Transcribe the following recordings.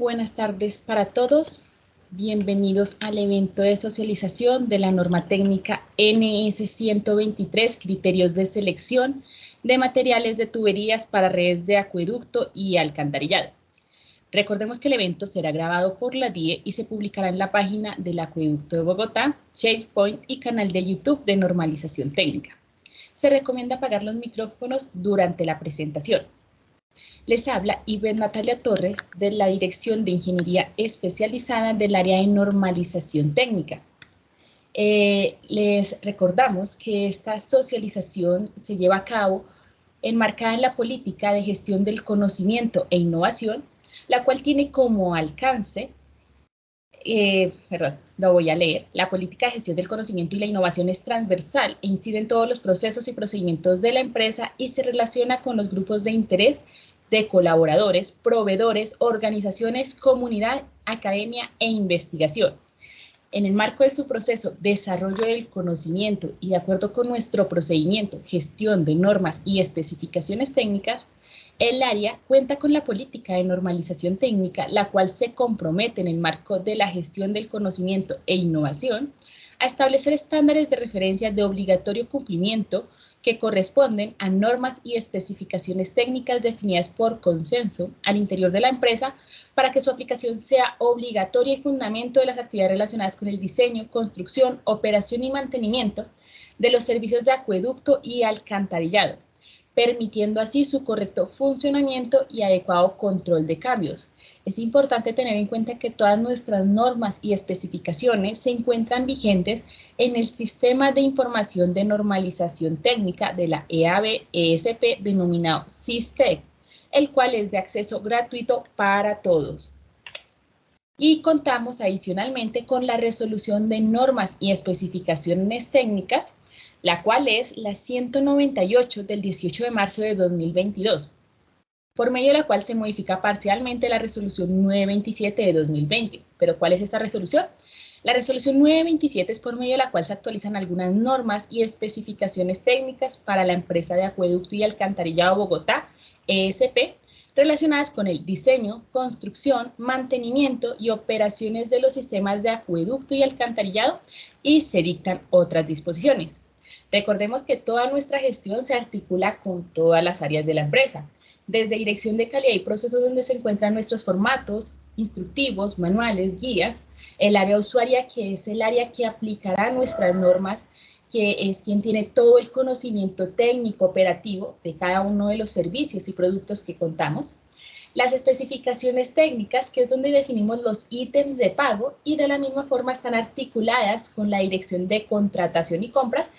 buenas tardes para todos. Bienvenidos al evento de socialización de la norma técnica NS 123, criterios de selección de materiales de tuberías para redes de acueducto y alcantarillado. Recordemos que el evento será grabado por la DIE y se publicará en la página del Acueducto de Bogotá, SharePoint y canal de YouTube de Normalización Técnica. Se recomienda apagar los micrófonos durante la presentación. Les habla Ivette Natalia Torres de la Dirección de Ingeniería Especializada del Área de Normalización Técnica. Les recordamos que esta socialización se lleva a cabo enmarcada en la política de gestión del conocimiento e innovación, la cual tiene como alcance, lo voy a leer, la política de gestión del conocimiento y la innovación es transversal e incide en todos los procesos y procedimientos de la empresa y se relaciona con los grupos de interés de colaboradores, proveedores, organizaciones, comunidad, academia e investigación. En el marco de su proceso, desarrollo del conocimiento y de acuerdo con nuestro procedimiento, gestión de normas y especificaciones técnicas, el área cuenta con la política de normalización técnica, la cual se compromete en el marco de la gestión del conocimiento e innovación a establecer estándares de referencia de obligatorio cumplimiento que corresponden a normas y especificaciones técnicas definidas por consenso al interior de la empresa para que su aplicación sea obligatoria y fundamento de las actividades relacionadas con el diseño, construcción, operación y mantenimiento de los servicios de acueducto y alcantarillado, permitiendo así su correcto funcionamiento y adecuado control de cambios. Es importante tener en cuenta que todas nuestras normas y especificaciones se encuentran vigentes en el Sistema de Información de Normalización Técnica de la EAB-ESP denominado SISTEC, el cual es de acceso gratuito para todos. Y contamos adicionalmente con la resolución de normas y especificaciones técnicas, la cual es la 198 del 18 de marzo de 2022. Por medio de la cual se modifica parcialmente la resolución 927 de 2020. ¿Pero cuál es esta resolución? La resolución 927 es por medio de la cual se actualizan algunas normas y especificaciones técnicas para la empresa de acueducto y alcantarillado Bogotá, ESP, relacionadas con el diseño, construcción, mantenimiento y operaciones de los sistemas de acueducto y alcantarillado y se dictan otras disposiciones. Recordemos que toda nuestra gestión se articula con todas las áreas de la empresa, desde dirección de calidad y procesos donde se encuentran nuestros formatos, instructivos, manuales, guías, el área usuaria que es el área que aplicará nuestras normas, que es quien tiene todo el conocimiento técnico operativo de cada uno de los servicios y productos que contamos, las especificaciones técnicas, que es donde definimos los ítems de pago y de la misma forma están articuladas con la dirección de contratación y compras,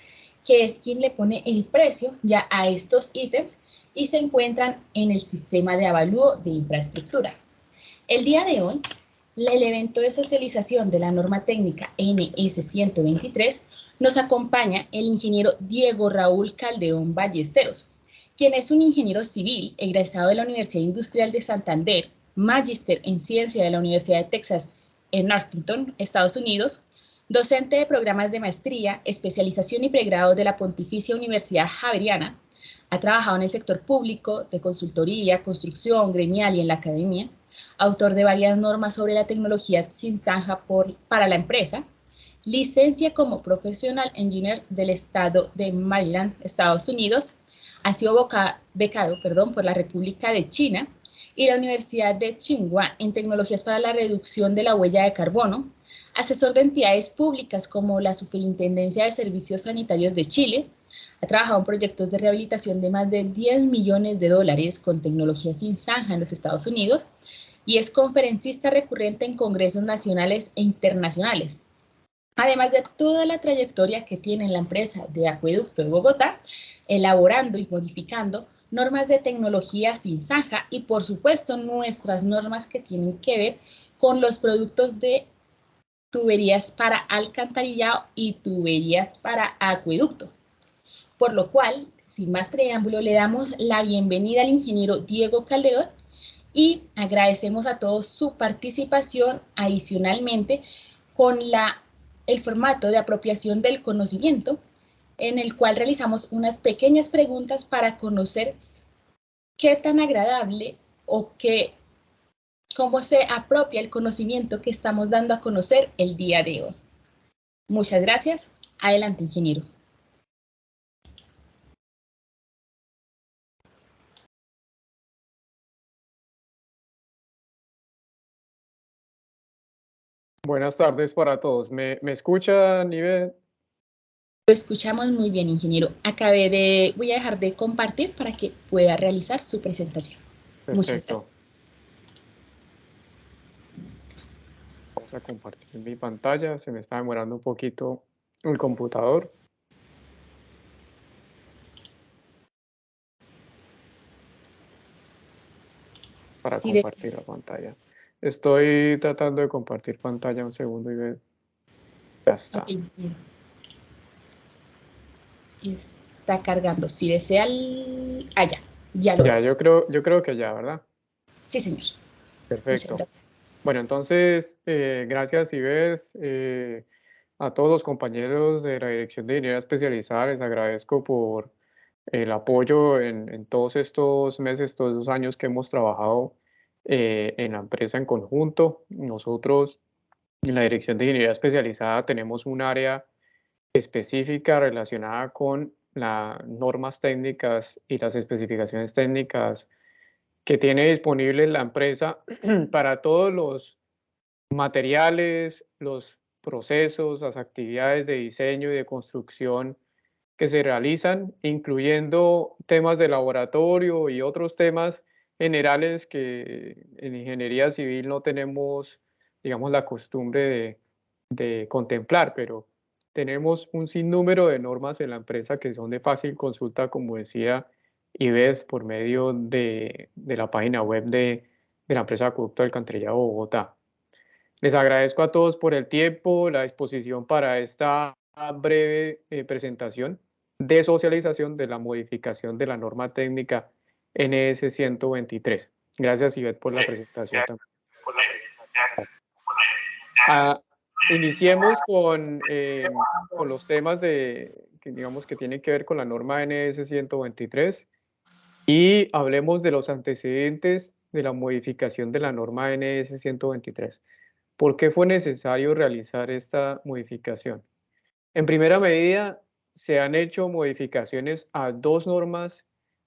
que es quien le pone el precio ya a estos ítems y se encuentran en el sistema de avalúo de infraestructura. El día de hoy, el evento de socialización de la norma técnica NS 123 nos acompaña el ingeniero Diego Raúl Calderón Ballesteros, quien es un ingeniero civil egresado de la Universidad Industrial de Santander, magíster en ciencia de la Universidad de Texas en Arlington, Estados Unidos, docente de programas de maestría, especialización y pregrado de la Pontificia Universidad Javeriana. Ha trabajado en el sector público, de consultoría, construcción, gremial y en la academia. Autor de varias normas sobre la tecnología sin zanja para la empresa. Licencia como Professional Engineer del estado de Maryland, Estados Unidos. Ha sido becado por la República de China y la Universidad de Tsinghua en tecnologías para la reducción de la huella de carbono. Asesor de entidades públicas como la Superintendencia de Servicios Sanitarios de Chile. Ha trabajado en proyectos de rehabilitación de más de 10 millones de dólares con tecnología sin zanja en los Estados Unidos y es conferencista recurrente en congresos nacionales e internacionales. Además de toda la trayectoria que tiene en la empresa de Acueducto de Bogotá, elaborando y modificando normas de tecnología sin zanja y por supuesto nuestras normas que tienen que ver con los productos de tuberías para alcantarillado y tuberías para acueducto. Por lo cual, sin más preámbulo, le damos la bienvenida al ingeniero Diego Calderón y agradecemos a todos su participación adicionalmente con el formato de apropiación del conocimiento, en el cual realizamos unas pequeñas preguntas para conocer qué tan agradable o qué cómo se apropia el conocimiento que estamos dando a conocer el día de hoy. Muchas gracias. Adelante, ingeniero. Buenas tardes para todos. ¿Me escuchan, Ivette? Lo escuchamos muy bien, ingeniero. Voy a dejar de compartir para que pueda realizar su presentación. Muchas gracias. Perfecto. Vamos a compartir mi pantalla. Se me está demorando un poquito el computador. Para Sí, compartir la pantalla. Estoy tratando de compartir pantalla un segundo, Ivette. Ya está. Okay. Está cargando. Si desea ya lo vemos. Yo creo que ya, ¿verdad? Sí, señor. Muchas Perfecto. gracias. Bueno, entonces, gracias, Ivette. A todos los compañeros de la Dirección de Ingeniería Especializada les agradezco por el apoyo en todos estos meses, todos los años que hemos trabajado en la empresa en conjunto. Nosotros en la Dirección de Ingeniería Especializada tenemos un área específica relacionada con las normas técnicas y las especificaciones técnicas que tiene disponible la empresa para todos los materiales, los procesos, las actividades de diseño y de construcción que se realizan, incluyendo temas de laboratorio y otros temas generales que en ingeniería civil no tenemos, digamos, la costumbre de contemplar, pero tenemos un sinnúmero de normas en la empresa que son de fácil consulta, como decía Ivette, por medio de la página web de la empresa Acueducto del Alcantarillado Bogotá. Les agradezco a todos por el tiempo, la disposición para esta breve presentación de socialización de la modificación de la norma técnica NS 123. Gracias, Ivette, por la presentación también. Iniciemos con los temas digamos, que tienen que ver con la norma NS 123 y hablemos de los antecedentes de la modificación de la norma NS 123. ¿Por qué fue necesario realizar esta modificación? En primera medida, se han hecho modificaciones a dos normas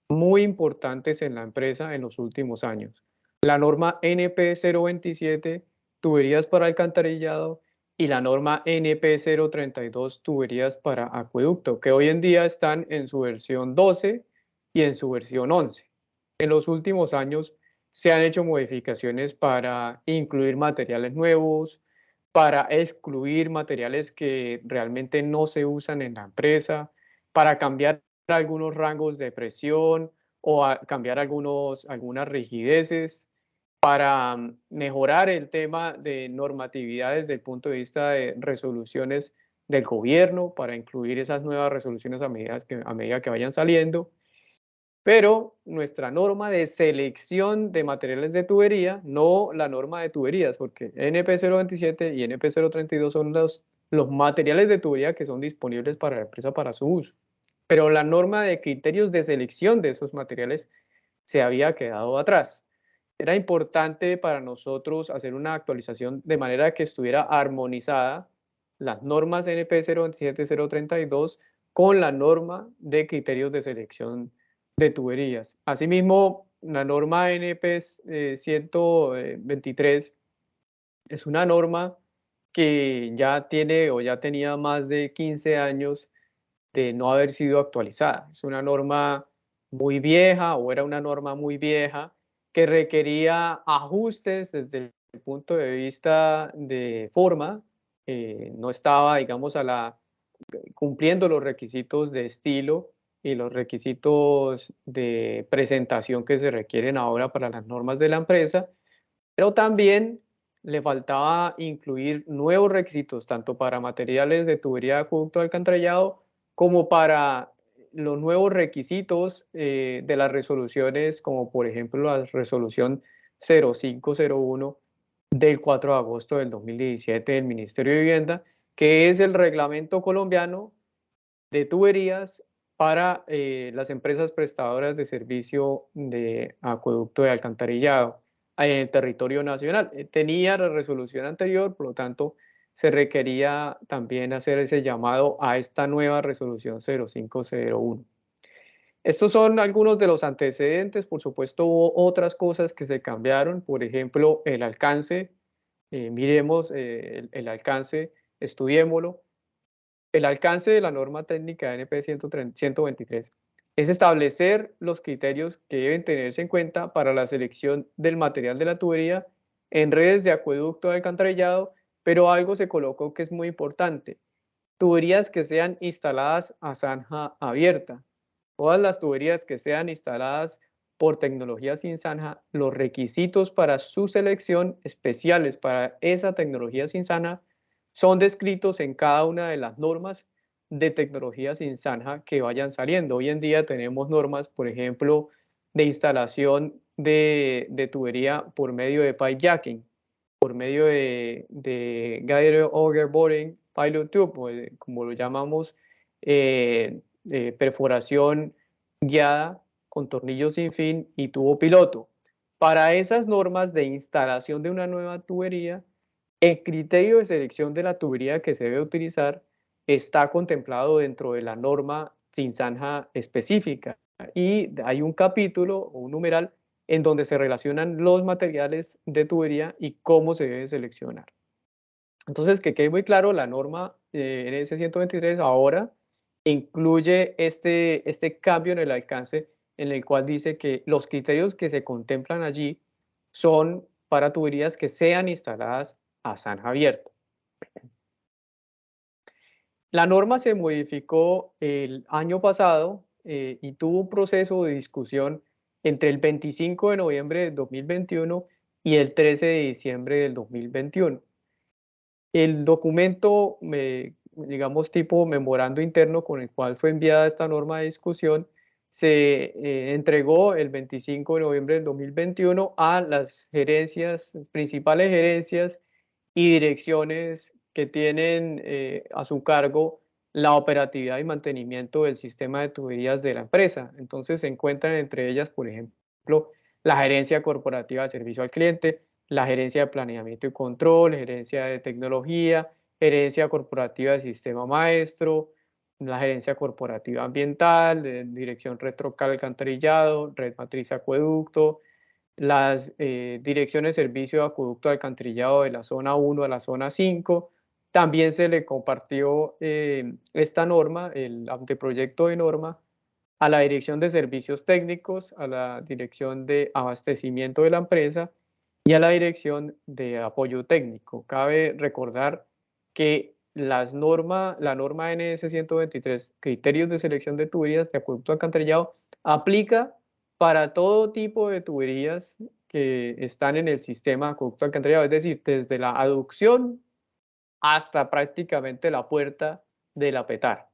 muy importantes en la empresa en los últimos años. La norma NP 027, tuberías para alcantarillado, y la norma NP 032, tuberías para acueducto, que hoy en día están en su versión 12 y en su versión 11. En los últimos años se han hecho modificaciones para incluir materiales nuevos, para excluir materiales que realmente no se usan en la empresa, para cambiar algunos rangos de presión o cambiar algunas rigideces, para mejorar el tema de normatividad desde el punto de vista de resoluciones del gobierno, para incluir esas nuevas resoluciones a medida que vayan saliendo. Pero nuestra norma de selección de materiales de tubería, no la norma de tuberías, porque NP 027 y NP 032 son los materiales de tubería que son disponibles para la empresa para su uso. Pero la norma de criterios de selección de esos materiales se había quedado atrás. Era importante para nosotros hacer una actualización de manera que estuviera armonizada las normas NP 027 032 con la norma de criterios de selección de tuberías. Asimismo, la norma NP 123 es una norma que ya tiene o ya tenía más de 15 años de no haber sido actualizada. Es una norma muy vieja o era una norma muy vieja que requería ajustes desde el punto de vista de forma. No estaba, digamos, cumpliendo los requisitos de estilo y los requisitos de presentación que se requieren ahora para las normas de la empresa, pero también le faltaba incluir nuevos requisitos, tanto para materiales de tubería de acueducto alcantarillado como para los nuevos requisitos de las resoluciones, como por ejemplo la resolución 0501 del 4 de agosto del 2017 del Ministerio de Vivienda, que es el reglamento colombiano de tuberías para las empresas prestadoras de servicio de acueducto de alcantarillado. en el territorio nacional. Tenía la resolución anterior, por lo tanto, se requería también hacer ese llamado a esta nueva resolución 0501. Estos son algunos de los antecedentes. Por supuesto, hubo otras cosas que se cambiaron, por ejemplo, el alcance. Miremos el alcance, estudiémoslo. El alcance de la norma técnica NP 123 es establecer los criterios que deben tenerse en cuenta para la selección del material de la tubería en redes de acueducto de alcantarillado, pero algo se colocó que es muy importante: tuberías que sean instaladas a zanja abierta. Todas las tuberías que sean instaladas por tecnología sin zanja, los requisitos para su selección especiales para esa tecnología sin zanja son descritos en cada una de las normas de tecnología sin zanja que vayan saliendo. Hoy en día tenemos normas, por ejemplo, de instalación de tubería por medio de pipe jacking, por medio de guided auger boring pilot tube, como lo llamamos, perforación guiada con tornillos sin fin y tubo piloto. Para esas normas de instalación de una nueva tubería, el criterio de selección de la tubería que se debe utilizar está contemplado dentro de la norma sin zanja específica, y hay un capítulo o un numeral en donde se relacionan los materiales de tubería y cómo se debe seleccionar. Entonces, que quede muy claro, la norma NS 123 ahora incluye este cambio en el alcance, en el cual dice que los criterios que se contemplan allí son para tuberías que sean instaladas a zanja abierta. La norma se modificó el año pasado y tuvo un proceso de discusión entre el 25 de noviembre del 2021 y el 13 de diciembre del 2021. El documento, digamos, tipo memorando interno con el cual fue enviada esta norma de discusión, se entregó el 25 de noviembre del 2021 a las gerencias, principales gerencias y direcciones que tienen a su cargo la operatividad y mantenimiento del sistema de tuberías de la empresa. Entonces se encuentran entre ellas, por ejemplo, la gerencia corporativa de servicio al cliente, la gerencia de planeamiento y control, gerencia de tecnología, gerencia corporativa de sistema maestro, la gerencia corporativa ambiental, dirección red troncal alcantarillado, red matriz acueducto, las direcciones de servicio de acueducto alcantarillado de la zona 1 a la zona 5. También se le compartió esta norma, el anteproyecto de norma, a la Dirección de Servicios Técnicos, a la Dirección de Abastecimiento de la empresa y a la Dirección de Apoyo Técnico. Cabe recordar que la norma NS 123, criterios de selección de tuberías de acueducto alcantarillado, aplica para todo tipo de tuberías que están en el sistema de acueducto alcantarillado, es decir, desde la aducción hasta prácticamente la puerta del apetar.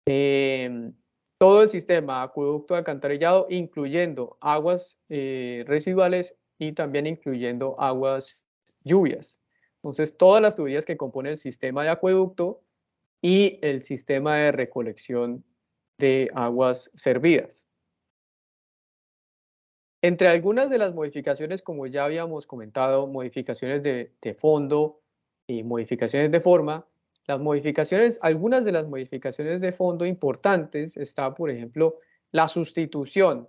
Todo el sistema acueducto alcantarillado, incluyendo aguas residuales y también incluyendo aguas lluvias. Entonces, todas las tuberías que componen el sistema de acueducto y el sistema de recolección de aguas servidas. Entre algunas de las modificaciones, como ya habíamos comentado, modificaciones de fondo y modificaciones de forma, algunas de las modificaciones de fondo importantes está, por ejemplo, la sustitución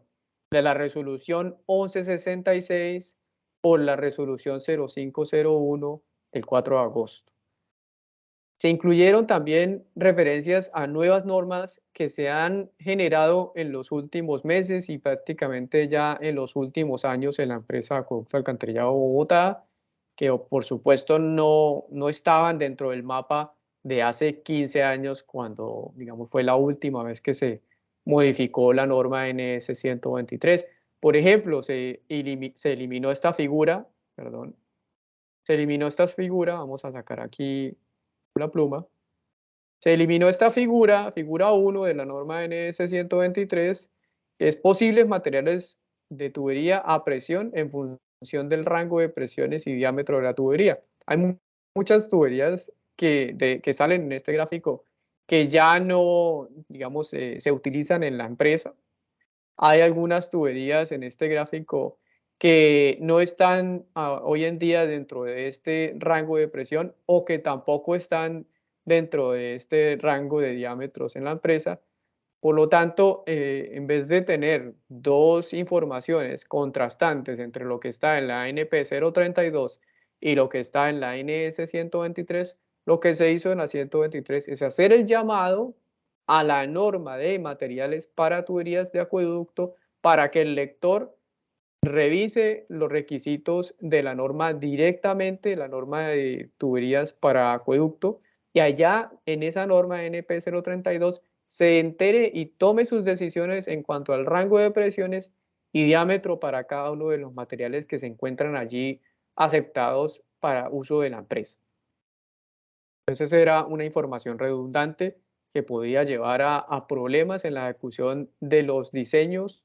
de la resolución 1166 por la resolución 0501 el 4 de agosto. Se incluyeron también referencias a nuevas normas que se han generado en los últimos meses y prácticamente ya en los últimos años en la empresa Acueducto Alcantarillado Bogotá, que por supuesto no estaban dentro del mapa de hace 15 años, cuando, digamos, fue la última vez que se modificó la norma NS 123. Por ejemplo, se eliminó esta figura, perdón, vamos a sacar aquí la pluma. Se eliminó esta figura 1 de la norma NS 123, que es posibles materiales de tubería a presión en función del rango de presiones y diámetro de la tubería. Hay muchas tuberías que salen en este gráfico que ya no, digamos, se utilizan en la empresa. Hay algunas tuberías en este gráfico que no están hoy en día dentro de este rango de presión o que tampoco están dentro de este rango de diámetros en la empresa. Por lo tanto, en vez de tener dos informaciones contrastantes entre lo que está en la NP 032 y lo que está en la NS 123, lo que se hizo en la 123 es hacer el llamado a la norma de materiales para tuberías de acueducto para que el lector revise los requisitos de la norma directamente, la norma de tuberías para acueducto, y allá en esa norma NP 032 se entere y tome sus decisiones en cuanto al rango de presiones y diámetro para cada uno de los materiales que se encuentran allí aceptados para uso de la empresa. Entonces era una información redundante que podía llevar a problemas en la ejecución de los diseños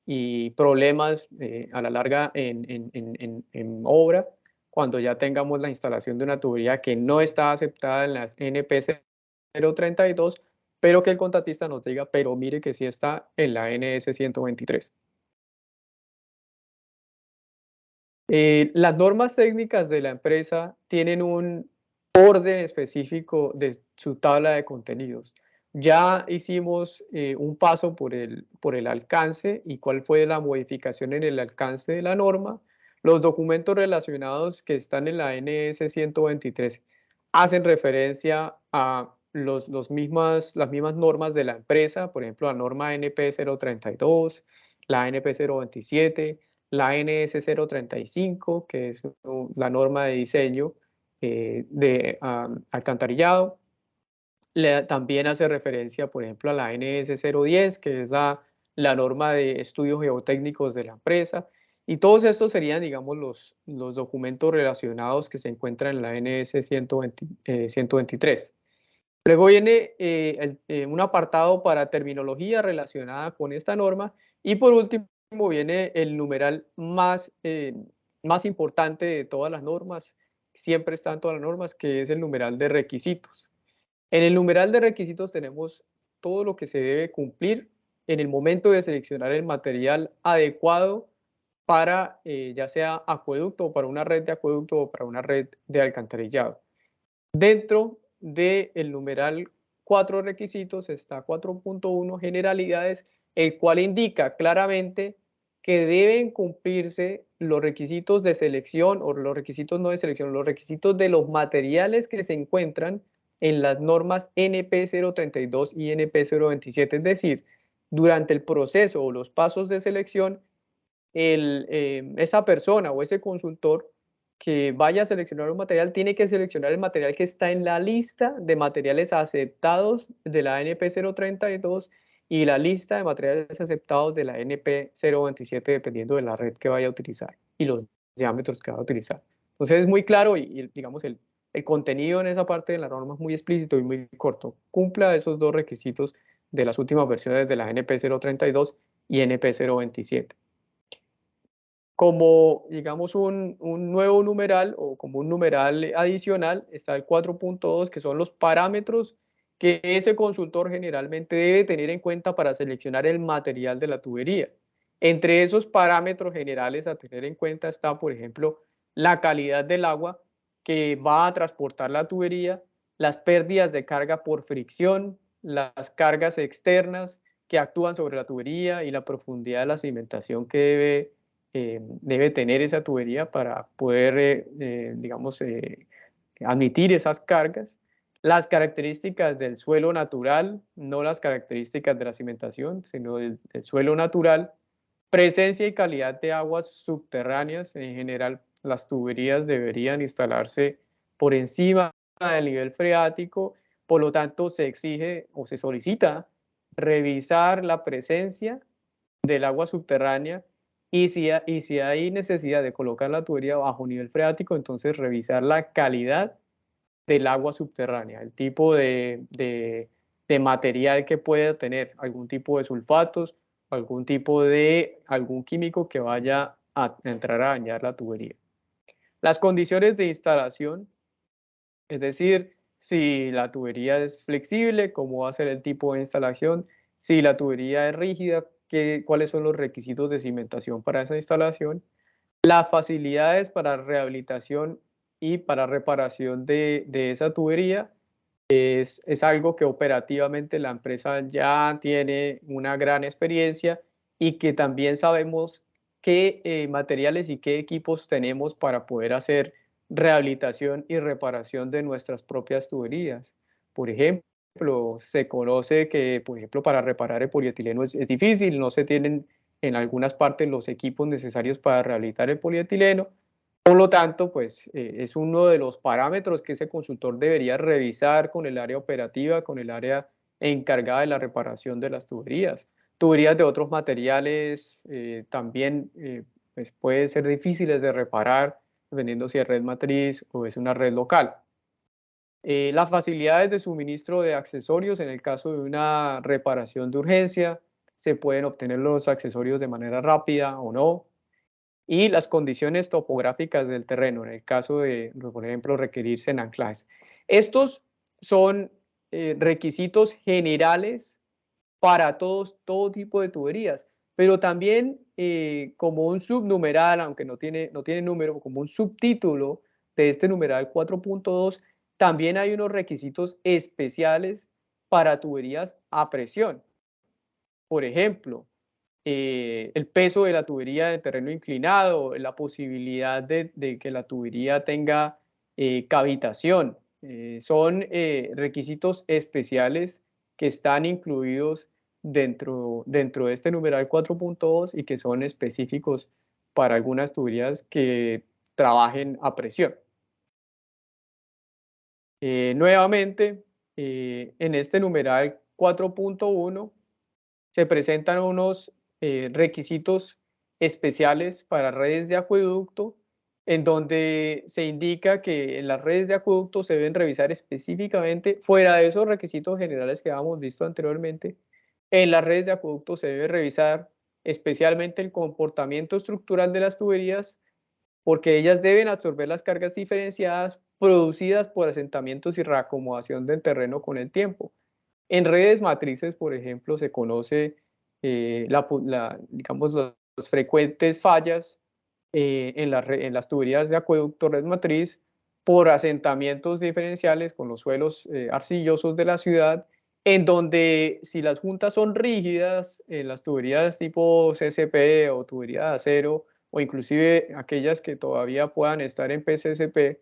y problemas a la larga en obra cuando ya tengamos la instalación de una tubería que no está aceptada en las NP 032, pero que el contratista nos diga, pero mire que sí está en la NS 123. Las normas técnicas de la empresa tienen un orden específico de su tabla de contenidos. Ya hicimos un paso por el alcance y cuál fue la modificación en el alcance de la norma. Los documentos relacionados que están en la NS 123 hacen referencia a las mismas normas de la empresa, por ejemplo, la norma NP 032, la NP 027, la NS 035, que es la norma de diseño de alcantarillado. También hace referencia, por ejemplo, a la NS 010, que es la norma de estudios geotécnicos de la empresa. Y todos estos serían, digamos, los documentos relacionados que se encuentran en la NS 123. Luego viene un apartado para terminología relacionada con esta norma y por último viene el numeral más importante de todas las normas, siempre está en todas las normas, que es el numeral de requisitos. En el numeral de requisitos tenemos todo lo que se debe cumplir en el momento de seleccionar el material adecuado para ya sea acueducto o para una red de acueducto o para una red de alcantarillado. Dentro del numeral 4 requisitos está 4.1 generalidades, el cual indica claramente que deben cumplirse los requisitos de selección o los requisitos no de selección, los requisitos de los materiales que se encuentran en las normas NP 032 y NP 027. Es decir, durante el proceso o los pasos de selección, esa persona o ese consultor que vaya a seleccionar un material tiene que seleccionar el material que está en la lista de materiales aceptados de la NP 032 y la lista de materiales aceptados de la NP 027 dependiendo de la red que vaya a utilizar y los diámetros que va a utilizar. Entonces es muy claro y digamos el contenido en esa parte de la norma es muy explícito y muy corto. Cumpla esos dos requisitos de las últimas versiones de la NP 032 y NP 027. Como, digamos, un nuevo numeral o como un numeral adicional, está el 4.2, que son los parámetros que ese consultor generalmente debe tener en cuenta para seleccionar el material de la tubería. Entre esos parámetros generales a tener en cuenta está, por ejemplo, la calidad del agua que va a transportar la tubería, las pérdidas de carga por fricción, las cargas externas que actúan sobre la tubería y la profundidad de la cimentación que debe tener esa tubería para poder, digamos, admitir esas cargas. Las características del suelo natural, no las características de la cimentación, sino del suelo natural. Presencia y calidad de aguas subterráneas. En general, las tuberías deberían instalarse por encima del nivel freático, por lo tanto, se exige o se solicita revisar la presencia del agua subterránea y si hay necesidad de colocar la tubería bajo nivel freático, entonces revisar la calidad del agua subterránea, el tipo de material que pueda tener, algún tipo de sulfatos, algún químico que vaya a entrar a dañar la tubería. Las condiciones de instalación, es decir, si la tubería es flexible, cómo va a ser el tipo de instalación, si la tubería es rígida, cuáles son los requisitos de cimentación para esa instalación, Las facilidades para rehabilitación y para reparación de esa tubería es algo que operativamente la empresa ya tiene una gran experiencia y que también sabemos qué materiales y qué equipos tenemos para poder hacer rehabilitación y reparación de nuestras propias tuberías. Por ejemplo, se conoce que, por ejemplo, para reparar el polietileno es difícil, no se tienen en algunas partes los equipos necesarios para rehabilitar el polietileno. Por lo tanto, pues es uno de los parámetros que ese consultor debería revisar con el área operativa, con el área encargada de la reparación de las tuberías. Tuberías de otros materiales también pues pueden ser difíciles de reparar, dependiendo si es red matriz o es una red local. Las facilidades de suministro de accesorios en el caso de una reparación de urgencia, se pueden obtener los accesorios de manera rápida o no, y las condiciones topográficas del terreno, en el caso de, por ejemplo, requerirse en anclajes. Estos son requisitos generales para todo tipo de tuberías, pero también como un subnumeral, aunque no tiene número, como un subtítulo de este numeral 4.2, también hay unos requisitos especiales para tuberías a presión. Por ejemplo, el peso de la tubería de terreno inclinado, la posibilidad de que la tubería tenga cavitación. Son requisitos especiales que están incluidos dentro de este numeral 4.2 y que son específicos para algunas tuberías que trabajen a presión. Nuevamente, en este numeral 4.1 se presentan unos requisitos especiales para redes de acueducto, en donde se indica que en las redes de acueducto se deben revisar específicamente, fuera de esos requisitos generales que habíamos visto anteriormente, en las redes de acueducto se debe revisar especialmente el comportamiento estructural de las tuberías, porque ellas deben absorber las cargas diferenciadas producidas por asentamientos y reacomodación del terreno con el tiempo. En redes matrices, por ejemplo, se conoce digamos, las frecuentes fallas en las tuberías de acueducto red matriz por asentamientos diferenciales con los suelos arcillosos de la ciudad, en donde si las juntas son rígidas, en las tuberías tipo CCP o tubería de acero, o inclusive aquellas que todavía puedan estar en PCCP,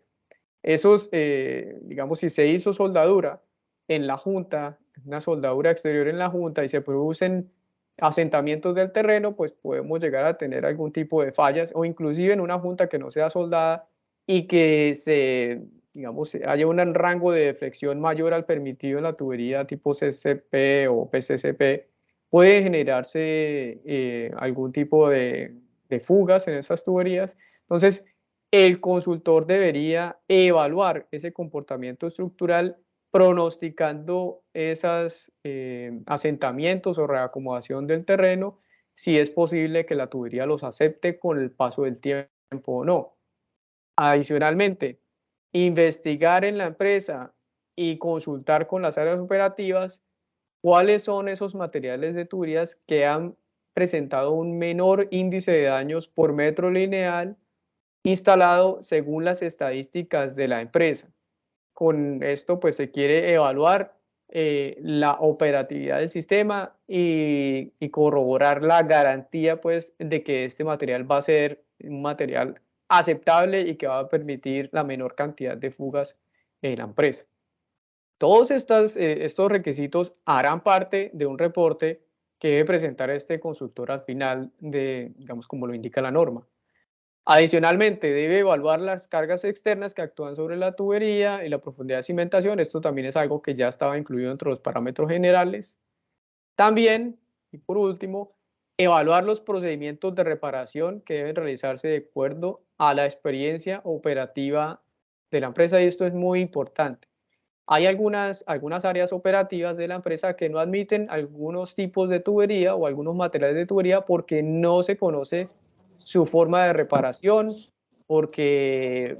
esos, digamos, si se hizo soldadura en la junta, una soldadura exterior en la junta y se producen asentamientos del terreno, pues podemos llegar a tener algún tipo de fallas o inclusive en una junta que no sea soldada y que digamos, haya un rango de deflexión mayor al permitido en la tubería tipo CCP o PCCP, puede generarse algún tipo de fugas en esas tuberías. Entonces, el consultor debería evaluar ese comportamiento estructural pronosticando esos asentamientos o reacomodación del terreno, si es posible que la tubería los acepte con el paso del tiempo o no. Adicionalmente, investigar en la empresa y consultar con las áreas operativas cuáles son esos materiales de tuberías que han presentado un menor índice de daños por metro lineal instalado según las estadísticas de la empresa. Con esto, pues se quiere evaluar la operatividad del sistema y corroborar la garantía, pues, de que este material va a ser un material aceptable y que va a permitir la menor cantidad de fugas en la empresa. Todos estos requisitos harán parte de un reporte que debe presentar este consultor al final de, digamos, como lo indica la norma. Adicionalmente, debe evaluar las cargas externas que actúan sobre la tubería y la profundidad de cimentación. Esto también es algo que ya estaba incluido entre los parámetros generales. También, y por último, evaluar los procedimientos de reparación que deben realizarse de acuerdo a la experiencia operativa de la empresa, y esto es muy importante. Hay algunas áreas operativas de la empresa que no admiten algunos tipos de tubería o algunos materiales de tubería porque no se conoce su forma de reparación, porque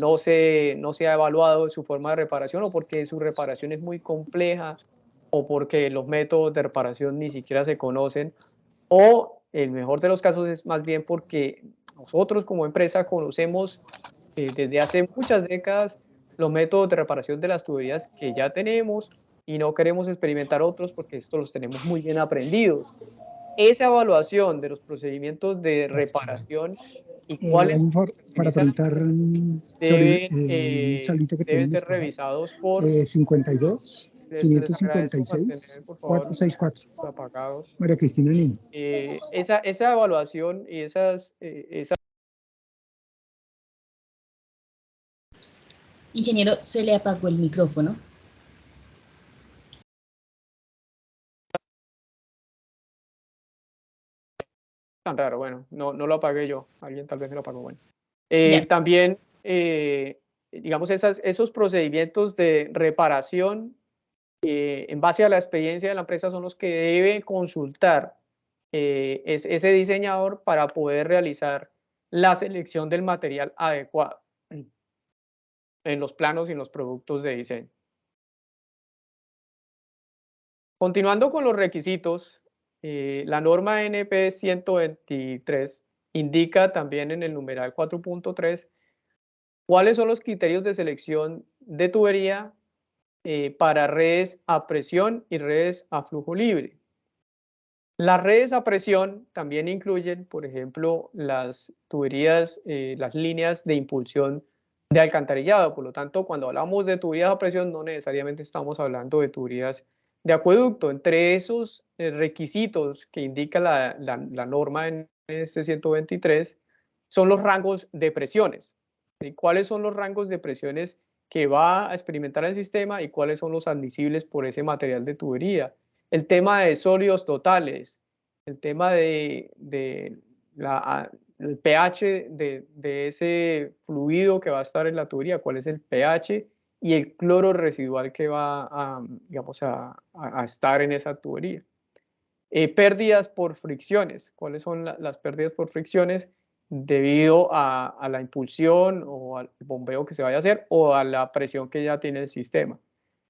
no se ha evaluado su forma de reparación o porque su reparación es muy compleja o porque los métodos de reparación ni siquiera se conocen o el mejor de los casos es más bien porque nosotros como empresa conocemos desde hace muchas décadas los métodos de reparación de las tuberías que ya tenemos y no queremos experimentar otros porque estos los tenemos muy bien aprendidos. Esa evaluación de los procedimientos de reparación y Hay cuáles un favor para utilizan preguntar sobre deben, un salito que deben tenemos, ser por favor. revisados por... 52, les agradezco 556, mantener, por favor, 464. apagados. María Cristina Niño. Esa evaluación y esas Ingeniero, se le apagó el micrófono. tan raro, bueno, no lo apagué yo, alguien tal vez me lo apagó, bueno. Ya. También, digamos, esos procedimientos de reparación en base a la experiencia de la empresa son los que debe consultar ese diseñador para poder realizar la selección del material adecuado en los planos y en los productos de diseño. Continuando con los requisitos, la norma NP 123 indica también en el numeral 4.3 cuáles son los criterios de selección de tubería para redes a presión y redes a flujo libre. Las redes a presión también incluyen, por ejemplo, las tuberías, las líneas de impulsión de alcantarillado. Por lo tanto, cuando hablamos de tuberías a presión, no necesariamente estamos hablando de tuberías de acueducto. Entre esos requisitos que indica la norma en este 123 son los rangos de presiones. ¿Y cuáles son los rangos de presiones que va a experimentar el sistema y cuáles son los admisibles por ese material de tubería? El tema de sólidos totales, el tema de el pH de ese fluido que va a estar en la tubería, cuál es el pH y el cloro residual que va digamos, a estar en esa tubería. Pérdidas por fricciones, cuáles son las pérdidas por fricciones debido a la impulsión o al bombeo que se vaya a hacer o a la presión que ya tiene el sistema.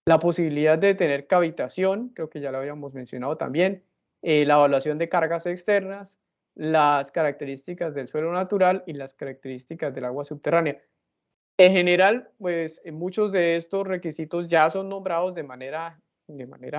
La posibilidad de tener cavitación, creo que ya lo habíamos mencionado también, la evaluación de cargas externas, las características del suelo natural y las características del agua subterránea. En general, pues muchos de estos requisitos ya son nombrados de manera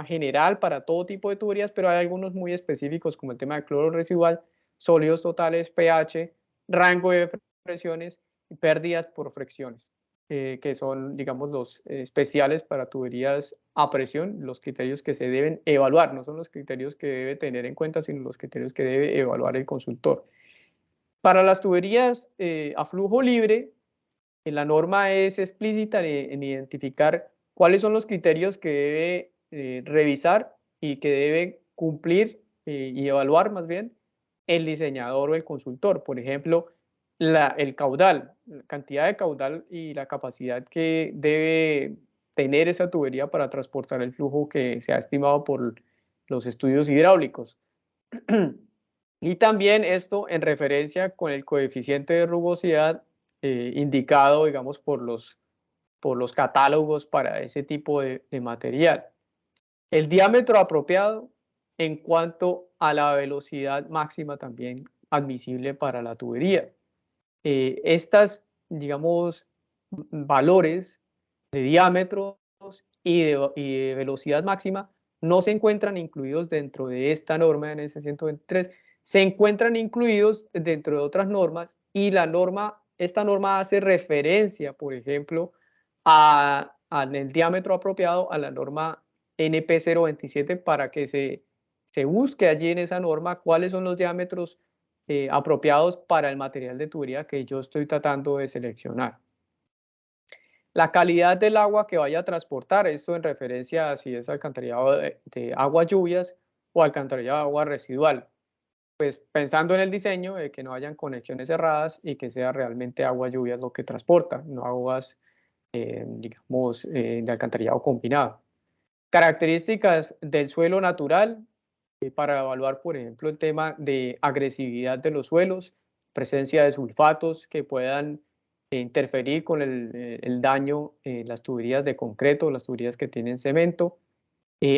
general para todo tipo de tuberías, pero hay algunos muy específicos como el tema de cloro residual, sólidos totales, pH, rango de presiones y pérdidas por fricciones, que son, digamos, los especiales para tuberías a presión, los criterios que se deben evaluar, no son los criterios que debe tener en cuenta, sino los criterios que debe evaluar el consultor. Para las tuberías a flujo libre, la norma es explícita en identificar cuáles son los criterios que debe revisar y que debe cumplir y evaluar más bien el diseñador o el consultor. Por ejemplo, el caudal, la cantidad de caudal y la capacidad que debe tener esa tubería para transportar el flujo que se ha estimado por los estudios hidráulicos. Y también esto en referencia con el coeficiente de rugosidad indicado, digamos, por los catálogos para ese tipo de material. El diámetro apropiado en cuanto a la velocidad máxima también admisible para la tubería. Estas, digamos, valores de diámetros y de velocidad máxima no se encuentran incluidos dentro de esta norma NS 123, se encuentran incluidos dentro de otras normas y esta norma hace referencia, por ejemplo, en el diámetro apropiado a la norma NP 027 para que se busque allí en esa norma cuáles son los diámetros apropiados para el material de tubería que yo estoy tratando de seleccionar. La calidad del agua que vaya a transportar, esto en referencia a si es alcantarillado de aguas lluvias o alcantarillado de agua residual. Pues pensando en el diseño de que no hayan conexiones cerradas y que sea realmente agua lluvias lo que transporta, no aguas, digamos, de alcantarillado combinado. Características del suelo natural, para evaluar, por ejemplo, el tema de agresividad de los suelos, presencia de sulfatos que puedan interferir con el daño en las tuberías de concreto, las tuberías que tienen cemento,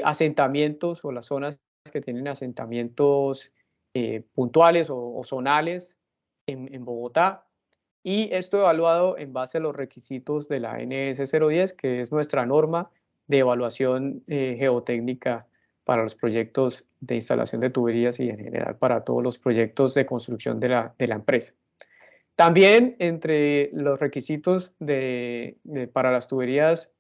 asentamientos o las zonas que tienen asentamientos puntuales o zonales, en Bogotá, y esto evaluado en base a los requisitos de la NS 010, que es nuestra norma de evaluación geotécnica para los proyectos de instalación de tuberías y en general para todos los proyectos de construcción de la empresa. También entre los requisitos para las tuberías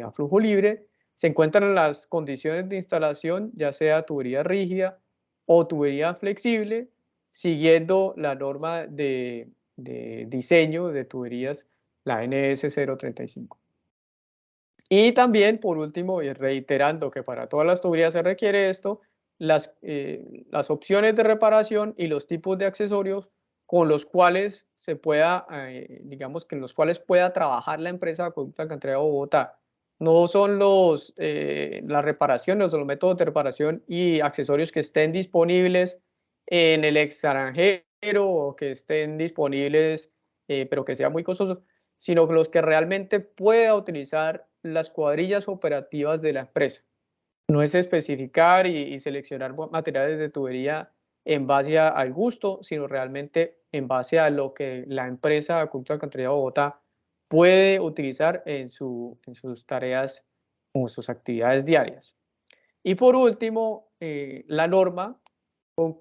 a flujo libre se encuentran las condiciones de instalación, ya sea tubería rígida o tubería flexible, siguiendo la norma de diseño de tuberías, la NS 035. Y también, por último, y reiterando que para todas las tuberías se requiere esto, las opciones de reparación y los tipos de accesorios con los cuales se pueda, digamos que en los cuales pueda trabajar la empresa de Acueducto Alcantarillado de Bogotá. No son las reparaciones o los métodos de reparación y accesorios que estén disponibles en el extranjero o que estén disponibles, pero que sean muy costosos, sino los que realmente pueda utilizar las cuadrillas operativas de la empresa. No es especificar y seleccionar materiales de tubería en base al gusto, sino realmente en base a lo que la empresa Acueducto Alcantarillado de Bogotá puede utilizar en sus tareas o sus actividades diarias. Y por último, la norma,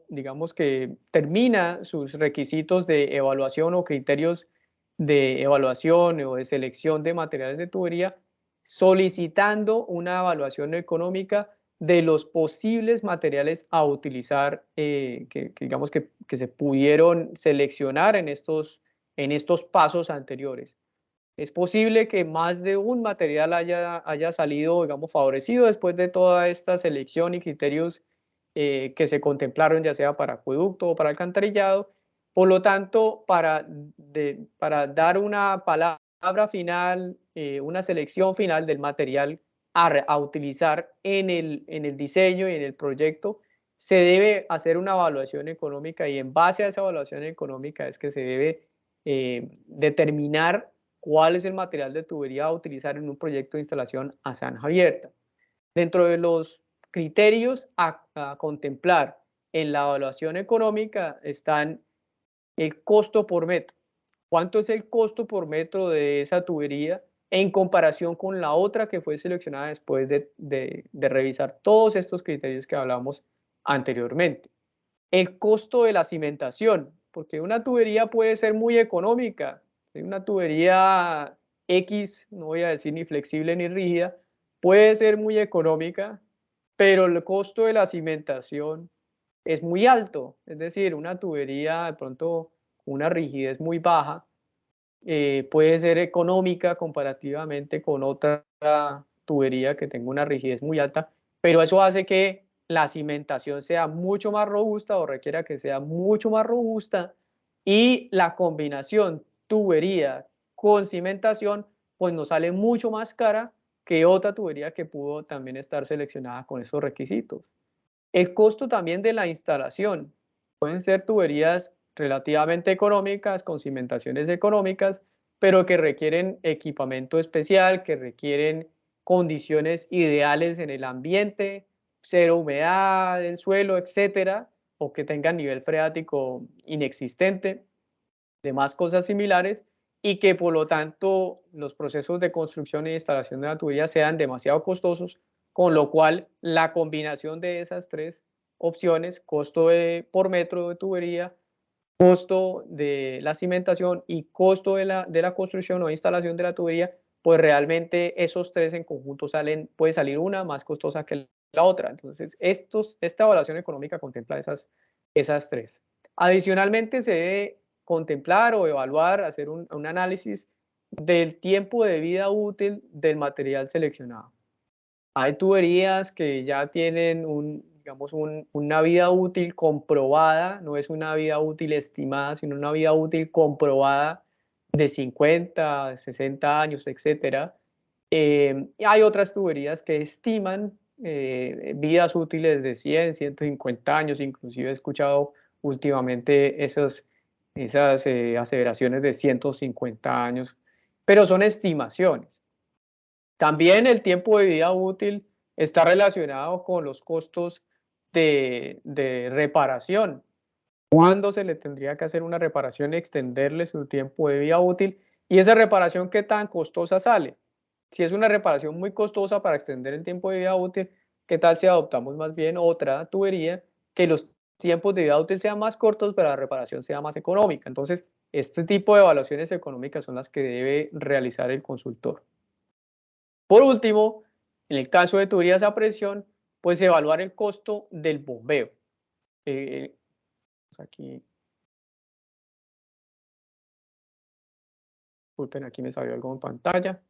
digamos que termina sus requisitos de evaluación o criterios de evaluación o de selección de materiales de tubería, solicitando una evaluación económica de los posibles materiales a utilizar, digamos que se pudieron seleccionar en estos pasos anteriores. Es posible que más de un material haya salido, digamos, favorecido después de toda esta selección y criterios que se contemplaron, ya sea para acueducto o para alcantarillado. Por lo tanto, para dar una palabra final, una selección final del material a utilizar en el diseño y en el proyecto, se debe hacer una evaluación económica y en base a esa evaluación económica es que se debe determinar cuál es el material de tubería a utilizar en un proyecto de instalación a zanja abierta. Dentro de los criterios a contemplar en la evaluación económica están el costo por metro. ¿Cuánto es el costo por metro de esa tubería en comparación con la otra que fue seleccionada después de revisar todos estos criterios que hablamos anteriormente? El costo de la cimentación, porque una tubería puede ser muy económica, una tubería X, no voy a decir ni flexible ni rígida, puede ser muy económica, pero el costo de la cimentación es muy alto, es decir, una tubería de pronto una rigidez muy baja puede ser económica comparativamente con otra tubería que tenga una rigidez muy alta, pero eso hace que la cimentación sea mucho más robusta o requiera que sea mucho más robusta y la combinación tubería con cimentación pues nos sale mucho más cara que otra tubería que pudo también estar seleccionada con esos requisitos. El costo también de la instalación. Pueden ser tuberías relativamente económicas, con cimentaciones económicas, pero que requieren equipamiento especial, que requieren condiciones ideales en el ambiente, cero humedad del suelo, etcétera, o que tengan nivel freático inexistente, demás cosas similares, y que por lo tanto los procesos de construcción e instalación de la tubería sean demasiado costosos, con lo cual la combinación de esas tres opciones, costo por metro de tubería, costo de la cimentación y costo de la construcción o instalación de la tubería, pues realmente esos tres en conjunto puede salir una más costosa que la otra. Entonces, esta evaluación económica contempla esas tres. Adicionalmente, se debe contemplar o evaluar, hacer un análisis del tiempo de vida útil del material seleccionado. Hay tuberías que ya tienen digamos, una vida útil comprobada, no es una vida útil estimada, sino una vida útil comprobada de 50, 60 años, etc. Y hay otras tuberías que estiman vidas útiles de 100, 150 años, inclusive he escuchado últimamente esas aseveraciones de 150 años, pero son estimaciones. También el tiempo de vida útil está relacionado con los costos de reparación. cuándo se le tendría que hacer una reparación, extenderle su tiempo de vida útil, y esa reparación qué tan costosa sale. Si es una reparación muy costosa para extender el tiempo de vida útil, ¿qué tal si adoptamos más bien otra tubería que los tiempos de vida útil sean más cortos, pero la reparación sea más económica? Entonces, este tipo de evaluaciones económicas son las que debe realizar el consultor. Por último, en el caso de tuberías a presión, pues evaluar el costo del bombeo. Aquí, disculpen, aquí me salió algo en pantalla.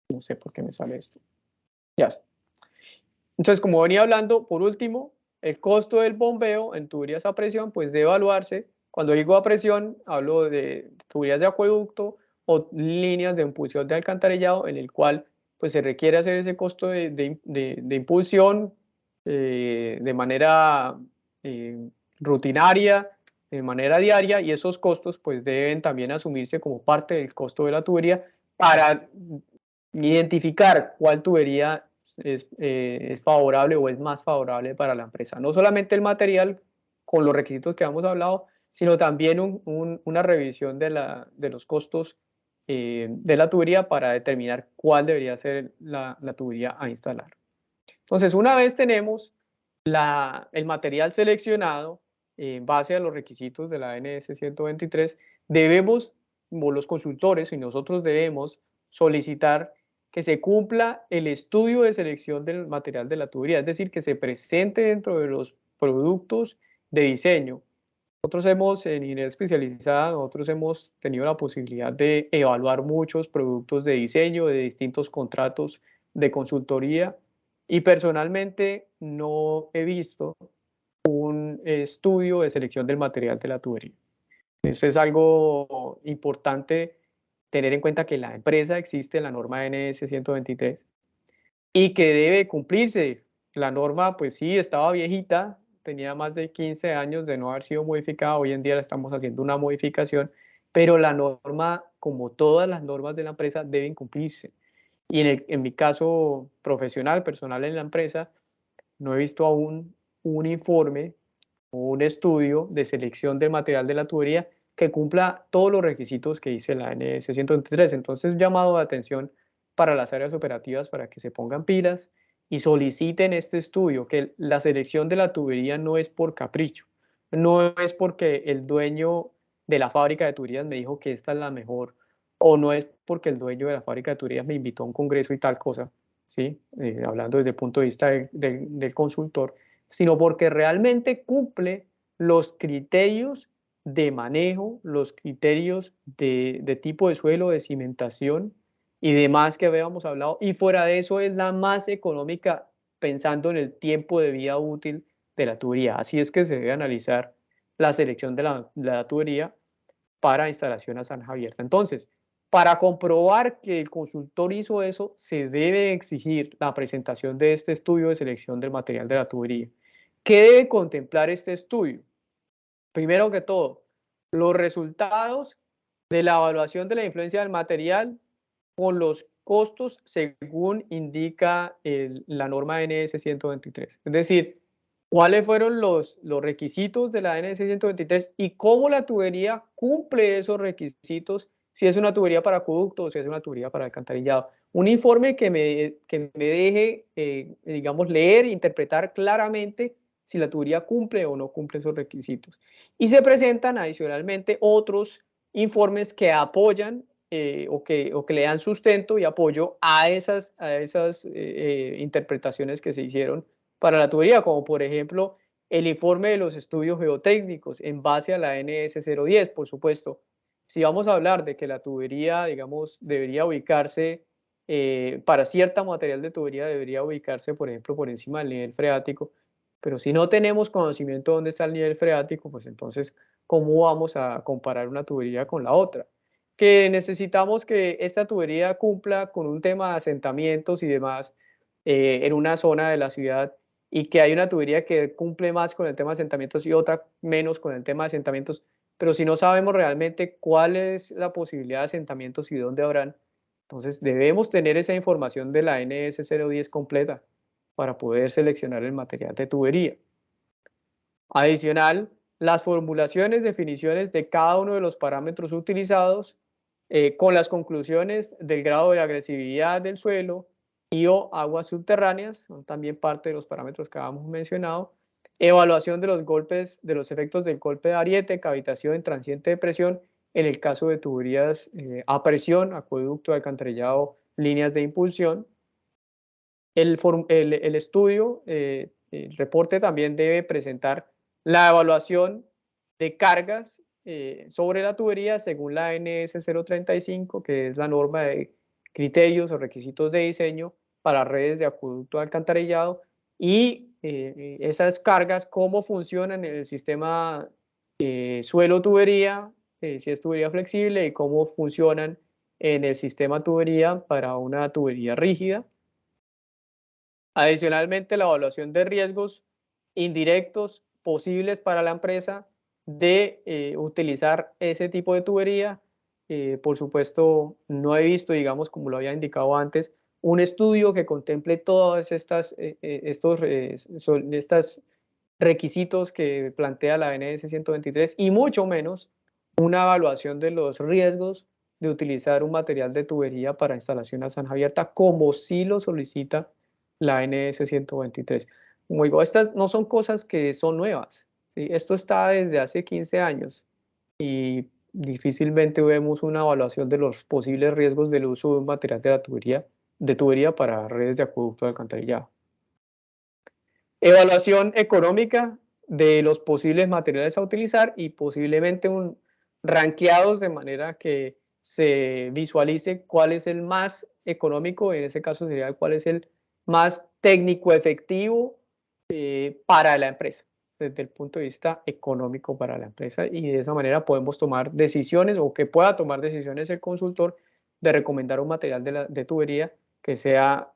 No sé por qué me sale esto. Ya está. Entonces, como venía hablando, por último, el costo del bombeo en tuberías a presión, pues debe evaluarse. Cuando digo a presión, hablo de tuberías de acueducto o líneas de impulsión de alcantarillado, en el cual pues se requiere hacer ese costo de impulsión de manera rutinaria, de manera diaria, y esos costos pues deben también asumirse como parte del costo de la tubería para identificar cuál tubería es favorable o es más favorable para la empresa. No solamente el material con los requisitos que hemos hablado, sino también una revisión de los costos de la tubería para determinar cuál debería ser la tubería a instalar. Entonces, una vez tenemos el material seleccionado en base a los requisitos de la NS 123, debemos, o los consultores y nosotros debemos solicitar que se cumpla el estudio de selección del material de la tubería, es decir, que se presente dentro de los productos de diseño. Nosotros en ingeniería especializada, nosotros hemos tenido la posibilidad de evaluar muchos productos de diseño, de distintos contratos de consultoría, y personalmente no he visto un estudio de selección del material de la tubería. Eso es algo importante tener en cuenta, que la empresa existe en la norma NS 123 y que debe cumplirse. La norma, pues sí, estaba viejita, tenía más de 15 años de no haber sido modificada, hoy en día le estamos haciendo una modificación, pero la norma, como todas las normas de la empresa, deben cumplirse. Y en mi caso profesional, personal en la empresa, no he visto aún un informe o un estudio de selección del material de la tubería que cumpla todos los requisitos que dice la NS 123. Entonces, llamado de atención para las áreas operativas para que se pongan pilas y soliciten este estudio, que la selección de la tubería no es por capricho, no es porque el dueño de la fábrica de tuberías me dijo que esta es la mejor, o no es porque el dueño de la fábrica de tuberías me invitó a un congreso y tal cosa, ¿sí? Hablando desde el punto de vista del consultor, sino porque realmente cumple los criterios de manejo, los criterios de tipo de suelo, de cimentación y demás que habíamos hablado, y fuera de eso es la más económica pensando en el tiempo de vida útil de la tubería. Así es que se debe analizar la selección de la tubería para instalación a zanja abierta. Entonces, para comprobar que el consultor hizo eso, se debe exigir la presentación de este estudio de selección del material de la tubería. ¿Qué debe contemplar este estudio? Primero que todo, los resultados de la evaluación de la influencia del material con los costos según indica la norma NS 123. Es decir, cuáles fueron los requisitos de la NS 123 y cómo la tubería cumple esos requisitos, si es una tubería para acueducto o si es una tubería para alcantarillado. Un informe que me deje, digamos, leer e interpretar claramente si la tubería cumple o no cumple esos requisitos. Y se presentan adicionalmente otros informes que apoyan o que le dan sustento y apoyo a esas interpretaciones que se hicieron para la tubería, como por ejemplo el informe de los estudios geotécnicos en base a la NS 010, por supuesto. Si vamos a hablar de que la tubería, digamos, debería ubicarse, para cierto material de tubería debería ubicarse, por ejemplo, por encima del nivel freático, pero si no tenemos conocimiento de dónde está el nivel freático, pues entonces, ¿cómo vamos a comparar una tubería con la otra? Que necesitamos que esta tubería cumpla con un tema de asentamientos y demás en una zona de la ciudad, y que hay una tubería que cumple más con el tema de asentamientos y otra menos con el tema de asentamientos, pero si no sabemos realmente cuál es la posibilidad de asentamientos y dónde habrán, entonces debemos tener esa información de la NS 010 completa. para poder seleccionar el material de tubería. Adicional, las formulaciones, definiciones de cada uno de los parámetros utilizados con las conclusiones del grado de agresividad del suelo y o aguas subterráneas, son también parte de los parámetros que habíamos mencionado. Evaluación de los golpes, de los efectos del golpe de ariete, cavitación, transiente de presión, en el caso de tuberías a presión, acueducto, alcantarillado, líneas de impulsión. El estudio, el reporte también debe presentar la evaluación de cargas sobre la tubería según la NS 035, que es la norma de criterios o requisitos de diseño para redes de acueducto alcantarillado, y esas cargas, cómo funcionan en el sistema suelo-tubería, si es tubería flexible, y cómo funcionan en el sistema tubería para una tubería rígida. Adicionalmente, la evaluación de riesgos indirectos posibles para la empresa de utilizar ese tipo de tubería. Por supuesto, no he visto, digamos, como lo había indicado antes, un estudio que contemple todos estos requisitos que plantea la NS 123 y mucho menos una evaluación de los riesgos de utilizar un material de tubería para instalación a zanja abierta, como sí lo solicita la NS 123. Como digo, estas no son cosas que son nuevas, ¿sí? Esto está desde hace 15 años y difícilmente vemos una evaluación de los posibles riesgos del uso de un material de tubería para redes de acueducto de alcantarillado. Evaluación económica de los posibles materiales a utilizar y posiblemente ranqueados de manera que se visualice cuál es el más económico, en ese caso sería cuál es el más técnico efectivo para la empresa, desde el punto de vista económico para la empresa, y de esa manera podemos tomar decisiones, o que pueda tomar decisiones el consultor, de recomendar un material de tubería que sea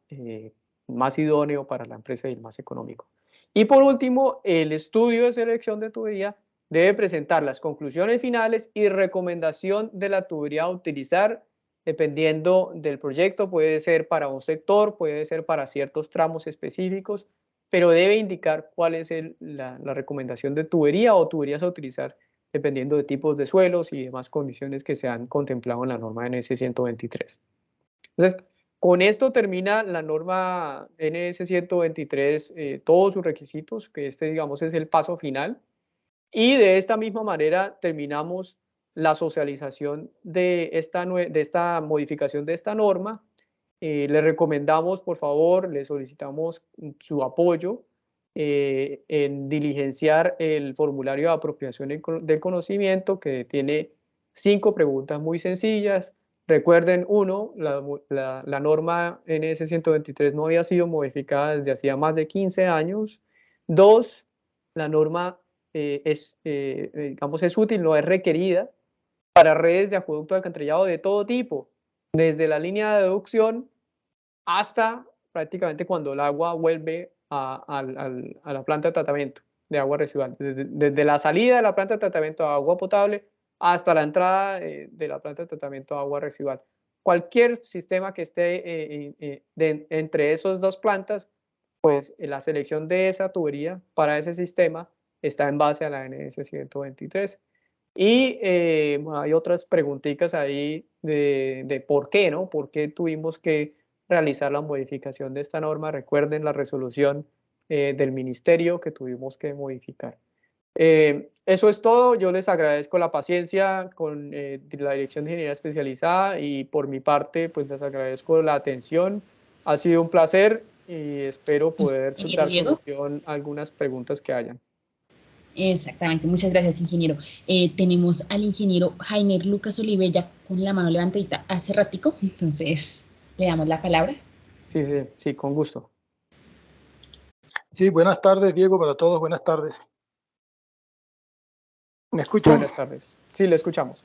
más idóneo para la empresa y el más económico. Y por último, el estudio de selección de tubería debe presentar las conclusiones finales y recomendación de la tubería a utilizar, dependiendo del proyecto. Puede ser para un sector, puede ser para ciertos tramos específicos, pero debe indicar cuál es la recomendación de tubería o tuberías a utilizar, dependiendo de tipos de suelos y demás condiciones que se han contemplado en la norma NS 123. Entonces, con esto termina la norma NS 123, todos sus requisitos, que digamos, es el paso final. Y de esta misma manera terminamos la socialización de esta modificación de esta norma. Le recomendamos, por favor, le solicitamos su apoyo en diligenciar el formulario de apropiación del conocimiento, que tiene 5 preguntas muy sencillas. Recuerden, 1, la norma NS 123 no había sido modificada desde hacía más de 15 años. 2, la norma digamos, es útil, no es requerida para redes de acueducto alcantarillado de todo tipo, desde la línea de deducción hasta prácticamente cuando el agua vuelve a la planta de tratamiento de agua residual, desde la salida de la planta de tratamiento de agua potable hasta la entrada de la planta de tratamiento de agua residual. Cualquier sistema que esté entre esas dos plantas, pues la selección de esa tubería para ese sistema está en base a la NS 123. Y hay otras preguntitas ahí de por qué, ¿no? ¿Por qué tuvimos que realizar la modificación de esta norma? Recuerden la resolución del ministerio que tuvimos que modificar. Eso es todo. Yo les agradezco la paciencia con la Dirección de Ingeniería Especializada, y por mi parte, pues les agradezco la atención. Ha sido un placer y espero poder dar solución a algunas preguntas que hayan. Exactamente, muchas gracias, ingeniero. Tenemos al ingeniero Jainer Lucas Olivella con la mano levantadita hace ratico, entonces le damos la palabra. Sí, con gusto. Sí, buenas tardes, Diego, para todos, buenas tardes. ¿Me escuchan? Buenas tardes. Sí, le escuchamos.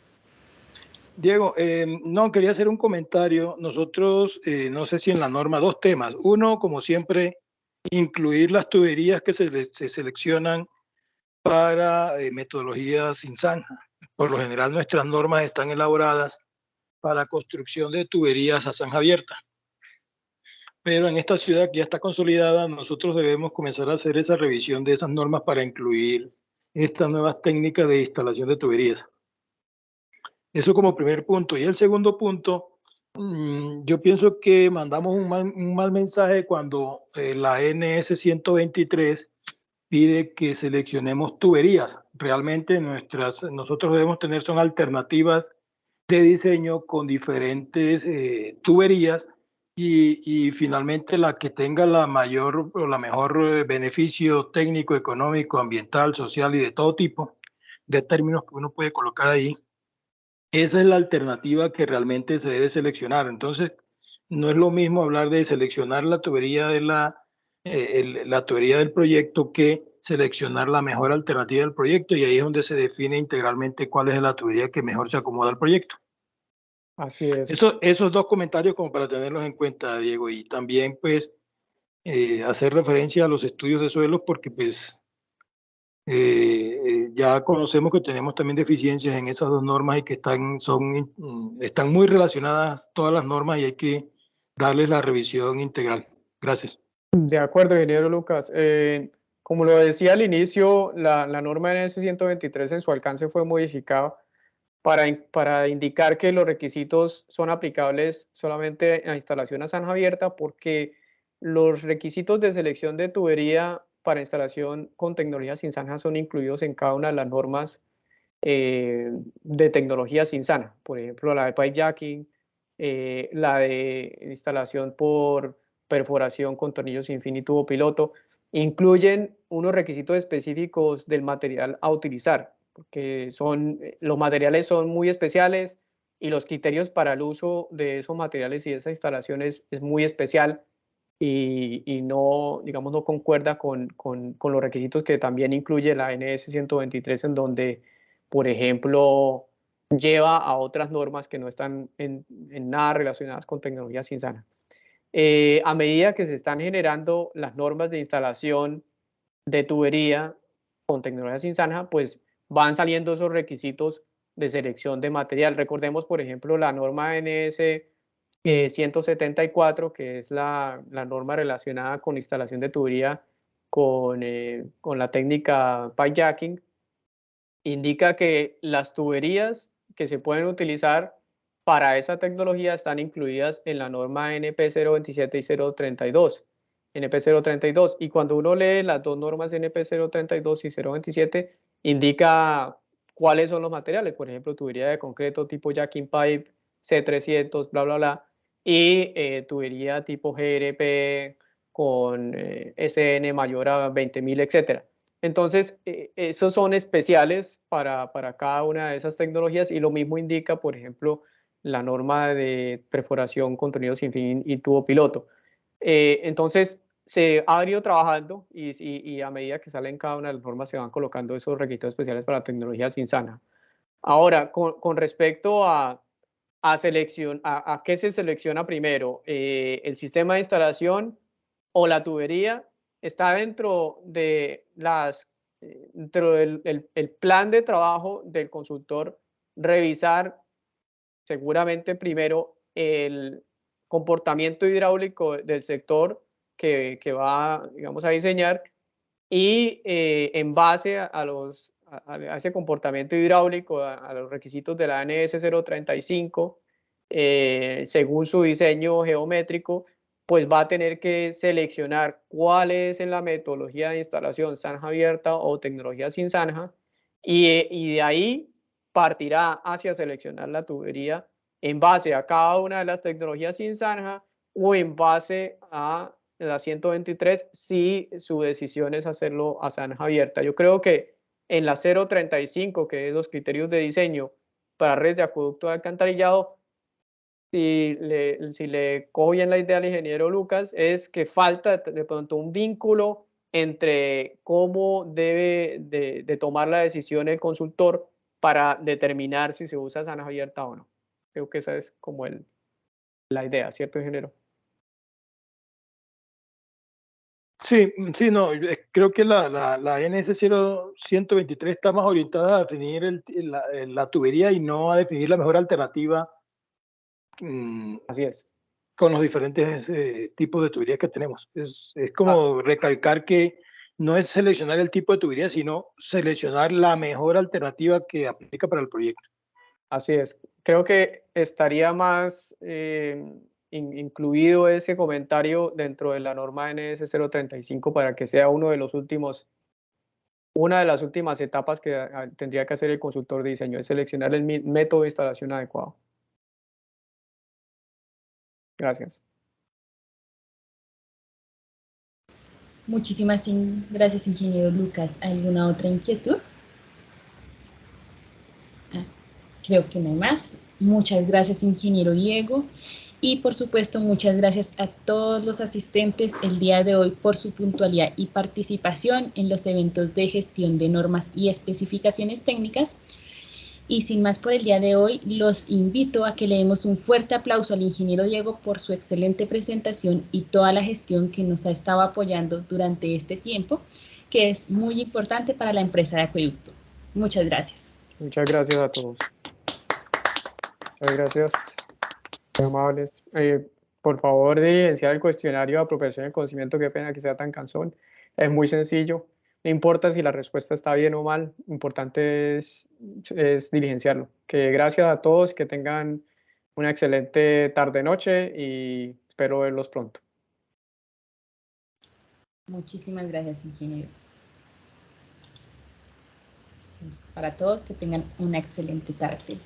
Diego, no, quería hacer un comentario. Nosotros, no sé si en la norma, 2 temas. Uno, como siempre, incluir las tuberías que se seleccionan para metodologías sin zanja. Por lo general, nuestras normas están elaboradas para construcción de tuberías a zanja abierta. pero en esta ciudad que ya está consolidada, nosotros debemos comenzar a hacer esa revisión de esas normas para incluir estas nuevas técnicas de instalación de tuberías. Eso como primer punto. Y el segundo punto, yo pienso que mandamos un mal mensaje cuando la NS 123 pide que seleccionemos tuberías. Realmente nosotros debemos tener son alternativas de diseño con diferentes tuberías y finalmente la que tenga la mayor o la mejor beneficio técnico, económico, ambiental, social y de todo tipo de términos que uno puede colocar ahí. Esa es la alternativa que realmente se debe seleccionar. Entonces, no es lo mismo hablar de seleccionar la tubería de la tubería del proyecto que seleccionar la mejor alternativa del proyecto, y ahí es donde se define integralmente cuál es la tubería que mejor se acomoda al proyecto. Así es. Esos dos comentarios como para tenerlos en cuenta, Diego, y también pues hacer referencia a los estudios de suelos porque pues ya conocemos que tenemos también deficiencias en esas dos normas y que están muy relacionadas todas las normas y hay que darles la revisión integral. Gracias. De acuerdo, ingeniero Lucas. Como lo decía al inicio, la norma NS 123 en su alcance fue modificada para indicar que los requisitos son aplicables solamente a instalación a zanja abierta, porque los requisitos de selección de tubería para instalación con tecnología sin zanja son incluidos en cada una de las normas de tecnología sin zanja. Por ejemplo, la de pipe jacking, la de instalación por perforación con tornillos sin fin y tubo piloto, incluyen unos requisitos específicos del material a utilizar, porque los materiales son muy especiales y los criterios para el uso de esos materiales y de esa instalación es muy especial y no, digamos, no concuerda con los requisitos que también incluye la NS 123, en donde, por ejemplo, lleva a otras normas que no están en nada relacionadas con tecnología sin zanja. A medida que se están generando las normas de instalación de tubería con tecnología sin zanja, pues van saliendo esos requisitos de selección de material. Recordemos, por ejemplo, la norma NS 174, que es la norma relacionada con instalación de tubería con la técnica pipe jacking, indica que las tuberías que se pueden utilizar para esa tecnología están incluidas en la norma NP 027 y 032. NP 032. Y cuando uno lee las dos normas NP 032 y 027, indica cuáles son los materiales. Por ejemplo, tubería de concreto tipo jacking pipe C300, bla, bla, bla. Y tubería tipo GRP con SN mayor a 20.000, etcétera. Entonces, esos son especiales para cada una de esas tecnologías, y lo mismo indica, por ejemplo, la norma de perforación con tornillo sin fin y tubo piloto. Entonces, se ha venido trabajando y a medida que salen cada una de las normas se van colocando esos requisitos especiales para tecnología sin zanja. Ahora, con respecto a qué se selecciona primero, el sistema de instalación o la tubería, está dentro de dentro del el plan de trabajo del consultor revisar seguramente primero el comportamiento hidráulico del sector que va, digamos, a diseñar, y en base a ese comportamiento hidráulico, a los requisitos de la ANS 035, según su diseño geométrico, pues va a tener que seleccionar cuál es en la metodología de instalación zanja abierta o tecnología sin zanja, y de ahí partirá hacia seleccionar la tubería en base a cada una de las tecnologías sin zanja o en base a la 123 si su decisión es hacerlo a zanja abierta. Yo creo que en la 035, que es los criterios de diseño para redes de acueducto de alcantarillado, si le cojo bien la idea al ingeniero Lucas, es que falta de pronto un vínculo entre cómo debe de tomar la decisión el consultor para determinar si se usa zanja abierta o no. Creo que esa es como la idea, ¿cierto, ingeniero? Sí, sí, no, creo que la NS 123 está más orientada a definir la tubería y no a definir la mejor alternativa Así es. con los diferentes tipos de tuberías que tenemos. Es como recalcar que no es seleccionar el tipo de tubería, sino seleccionar la mejor alternativa que aplica para el proyecto. Así es. Creo que estaría más incluido ese comentario dentro de la norma NS 035 para que sea una de las últimas etapas que tendría que hacer el consultor de diseño, es seleccionar el método de instalación adecuado. Gracias. Muchísimas gracias, ingeniero Lucas. ¿Alguna otra inquietud? Creo que no hay más. Muchas gracias, ingeniero Diego. Y por supuesto, muchas gracias a todos los asistentes el día de hoy por su puntualidad y participación en los eventos de gestión de normas y especificaciones técnicas. Y sin más por el día de hoy, los invito a que le demos un fuerte aplauso al ingeniero Diego por su excelente presentación y toda la gestión que nos ha estado apoyando durante este tiempo, que es muy importante para la empresa de Acueducto. Muchas gracias. Muchas gracias a todos. Muchas gracias. Muy amables. Por favor, diligenciar el cuestionario de apropiación del conocimiento. Qué pena que sea tan cansón. Es muy sencillo. No importa si la respuesta está bien o mal. Lo importante es diligenciarlo. Que gracias a todos. Que tengan una excelente tarde-noche y espero verlos pronto. Muchísimas gracias, ingeniero. Para todos, que tengan una excelente tarde.